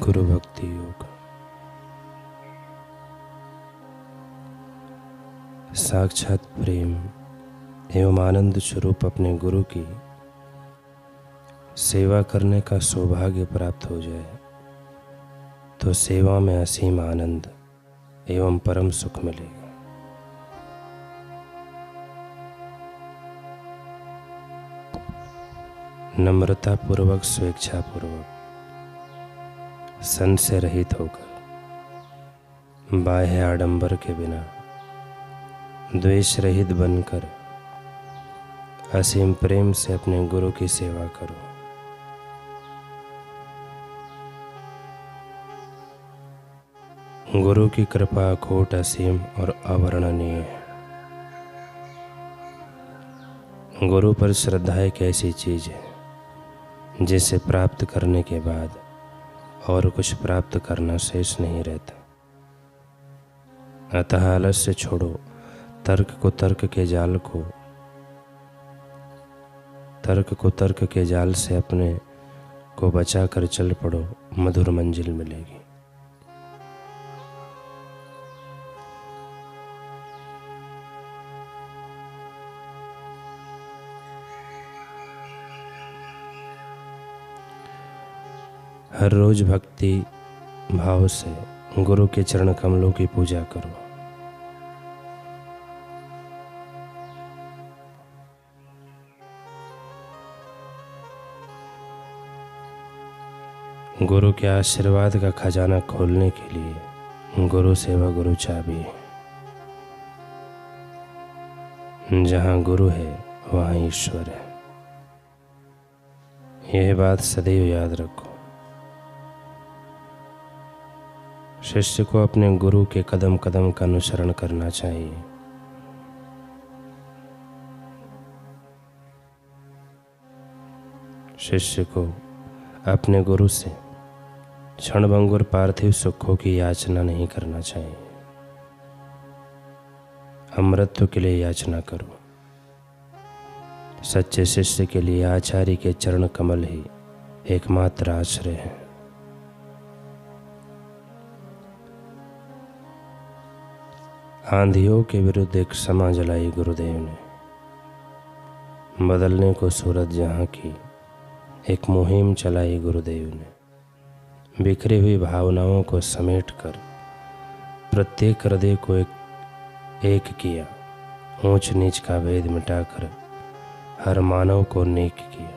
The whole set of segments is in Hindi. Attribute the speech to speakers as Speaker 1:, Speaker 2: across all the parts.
Speaker 1: गुरु भक्ति योग। साक्षात प्रेम एवं आनंद स्वरूप अपने गुरु की सेवा करने का सौभाग्य प्राप्त हो जाए तो सेवा में असीम आनंद एवं परम सुख मिलेगा। नम्रता पूर्वक, स्वेच्छा पूर्वक, संशय रहित होकर, बाह्य आडंबर के बिना, द्वेष रहित बनकर असीम प्रेम से अपने गुरु की सेवा करो। गुरु की कृपा अखोट, असीम और अवर्णनीय है। गुरु पर श्रद्धा एक ऐसी चीज है जिसे प्राप्त करने के बाद और कुछ प्राप्त करना शेष नहीं रहता। अतः आलस्य छोड़ो, तर्क को तर्क के जाल से अपने को बचा कर चल पड़ो, मधुर मंजिल मिलेगी। हर रोज भक्ति भाव से गुरु के चरण कमलों की पूजा करो। गुरु के आशीर्वाद का खजाना खोलने के लिए गुरु सेवा गुरु चाबी है। जहाँ गुरु है वहाँ ईश्वर है। यह बात सदैव याद रखो। शिष्य को अपने गुरु के कदम कदम का अनुसरण करना चाहिए। शिष्य को अपने गुरु से क्षणभंगुर पार्थिव सुखों की याचना नहीं करना चाहिए। अमृतत्व के लिए याचना करो। सच्चे शिष्य के लिए आचार्य के चरण कमल ही एकमात्र आश्रय है। आंधियों के विरुद्ध एक समा जलाई गुरुदेव ने। बदलने को सूरत जहाँ की एक मुहिम चलाई गुरुदेव ने। बिखरी हुई भावनाओं को समेटकर प्रत्येक हृदय को एक किया। ऊंच नीच का भेद मिटाकर हर मानव को नेक किया।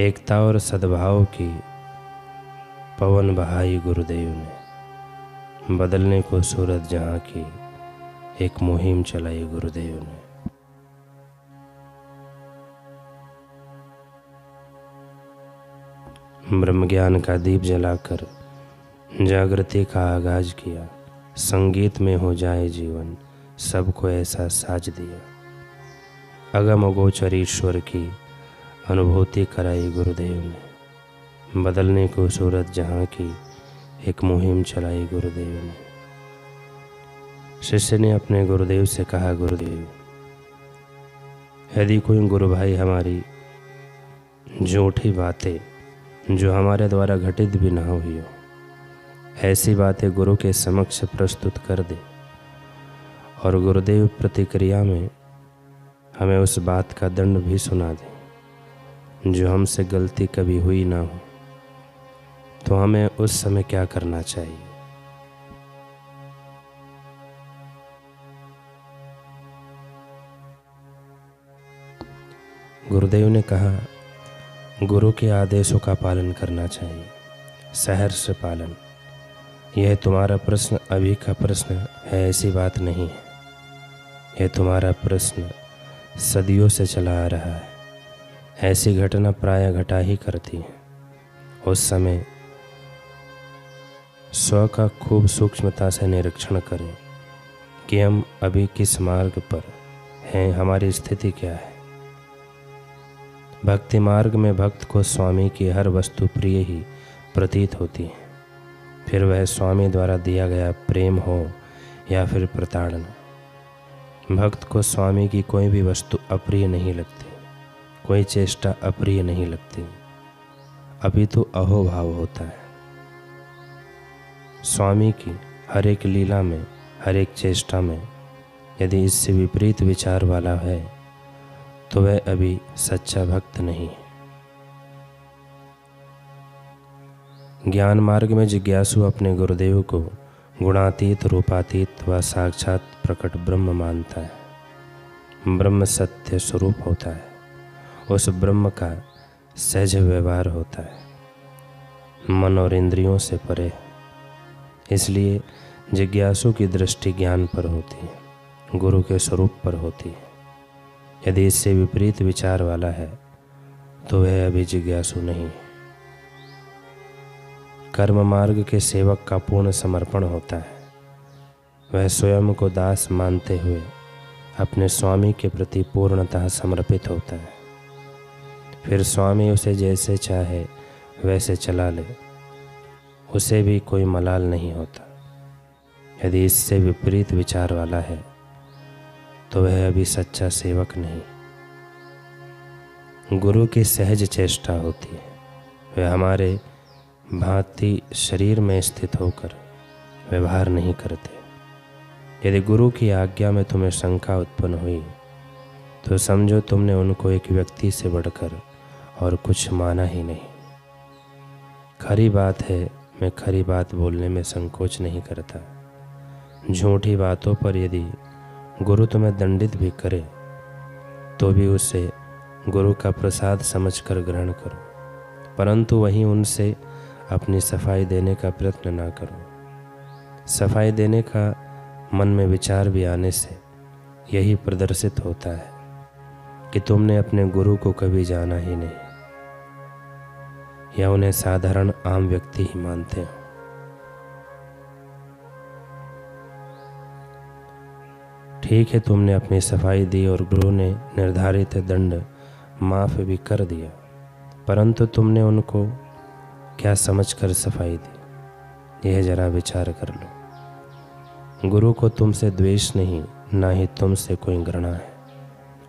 Speaker 1: एकता और सद्भाव की पवन बहाई गुरुदेव ने। बदलने को सूरत जहाँ की एक मुहिम चलाई गुरुदेव ने। ब्रह्म ज्ञान का दीप जलाकर जागृति का आगाज किया। संगीत में हो जाए जीवन, सबको ऐसा साज दिया। अगम अगोचर ईश्वर की अनुभूति कराई गुरुदेव ने। बदलने को सूरत जहाँ की एक मुहिम चलाई गुरुदेव ने। शिष्य ने अपने गुरुदेव से कहा, गुरुदेव, यदि कोई गुरु भाई हमारी झूठी बातें जो हमारे द्वारा घटित भी ना हुई हो, ऐसी बातें गुरु के समक्ष प्रस्तुत कर दे और गुरुदेव प्रतिक्रिया में हमें उस बात का दंड भी सुना दे जो हमसे गलती कभी हुई ना हो, तो हमें उस समय क्या करना चाहिए? गुरुदेव ने कहा, गुरु के आदेशों का पालन करना चाहिए, सहर्ष पालन। यह तुम्हारा प्रश्न अभी का प्रश्न है, ऐसी बात नहीं है। यह तुम्हारा प्रश्न सदियों से चला आ रहा है। ऐसी घटना प्रायः घटा ही करती है। उस समय स्व का खूब सूक्ष्मता से निरीक्षण करें कि हम अभी किस मार्ग पर हैं, हमारी स्थिति क्या है। भक्ति मार्ग में भक्त को स्वामी की हर वस्तु प्रिय ही प्रतीत होती है, फिर वह स्वामी द्वारा दिया गया प्रेम हो या फिर प्रताड़ना। भक्त को स्वामी की कोई भी वस्तु अप्रिय नहीं लगती, कोई चेष्टा अप्रिय नहीं लगती। अभी तो अहोभाव होता है। स्वामी की हर एक लीला में, हर एक चेष्टा में यदि इससे विपरीत विचार वाला है तो वह अभी सच्चा भक्त नहीं है। ज्ञान मार्ग में जिज्ञासु अपने गुरुदेव को गुणातीत, रूपातीत व साक्षात प्रकट ब्रह्म मानता है। ब्रह्म सत्य स्वरूप होता है, उस ब्रह्म का सहज व्यवहार होता है, मन और इंद्रियों से परे है। इसलिए जिज्ञासु की दृष्टि ज्ञान पर होती है, गुरु के स्वरूप पर होती है। यदि इससे विपरीत विचार वाला है तो वह अभी जिज्ञासु नहीं है। कर्म मार्ग के सेवक का पूर्ण समर्पण होता है। वह स्वयं को दास मानते हुए अपने स्वामी के प्रति पूर्णतः समर्पित होता है। फिर स्वामी उसे जैसे चाहे वैसे चला ले, उसे भी कोई मलाल नहीं होता। यदि इससे विपरीत विचार वाला है तो वह अभी सच्चा सेवक नहीं। गुरु की सहज चेष्टा होती है। वह हमारे भांति शरीर में स्थित होकर व्यवहार नहीं करते। यदि गुरु की आज्ञा में तुम्हें शंका उत्पन्न हुई तो समझो तुमने उनको एक व्यक्ति से बढ़कर और कुछ माना ही नहीं। खरी बात है, मैं खरी बात बोलने में संकोच नहीं करता। झूठी बातों पर यदि गुरु तुम्हें दंडित भी करे तो भी उसे गुरु का प्रसाद समझकर ग्रहण करो, परंतु वहीं उनसे अपनी सफाई देने का प्रयत्न ना करो। सफाई देने का मन में विचार भी आने से यही प्रदर्शित होता है कि तुमने अपने गुरु को कभी जाना ही नहीं या उन्हें साधारण आम व्यक्ति ही मानते हो। ठीक है, तुमने अपनी सफाई दी और गुरु ने निर्धारित दंड माफ भी कर दिया, परंतु तुमने उनको क्या समझकर सफाई दी, यह जरा विचार कर लो। गुरु को तुमसे द्वेष नहीं, ना ही तुमसे कोई घृणा है।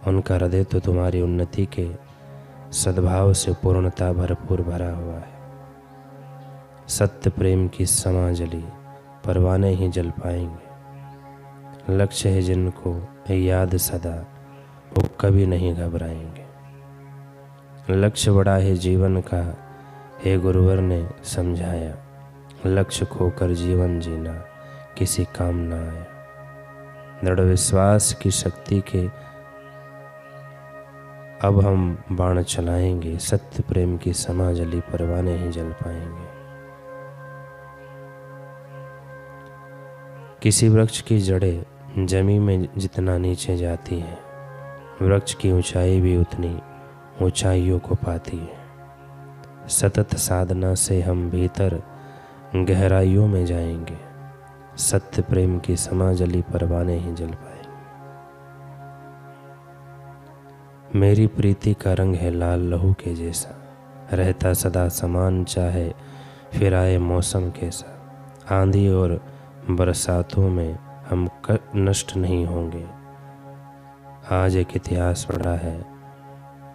Speaker 1: उनका हृदय तो तुम्हारी उन्नति के सद्भाव से पूर्णता भरपूर भरा हुआ है। सत्य प्रेम की समाजली परवाने ही जल पाएंगे। लक्ष्य है जिनको याद सदा, वो कभी नहीं घबराएंगे। लक्ष्य बड़ा है जीवन का, हे गुरुवर ने समझाया। लक्ष्य खोकर जीवन जीना किसी काम ना आया। दृढ़ विश्वास की शक्ति के अब हम बाण चलाएंगे। सत्य प्रेम की समाजली परवाने ही जल पाएंगे। किसी वृक्ष की जड़ें जमीन में जितना नीचे जाती हैं, वृक्ष की ऊंचाई भी उतनी ऊंचाइयों को पाती है। सतत साधना से हम भीतर गहराइयों में जाएंगे। सत्य प्रेम की समाजली परवाने ही जल पाएंगे। मेरी प्रीति का रंग है लाल लहू के जैसा, रहता सदा समान चाहे फिर आए मौसम कैसा। आंधी और बरसातों में हम नष्ट नहीं होंगे। आज एक इतिहास पड़ा है,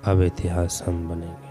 Speaker 1: अब इतिहास हम बनेंगे।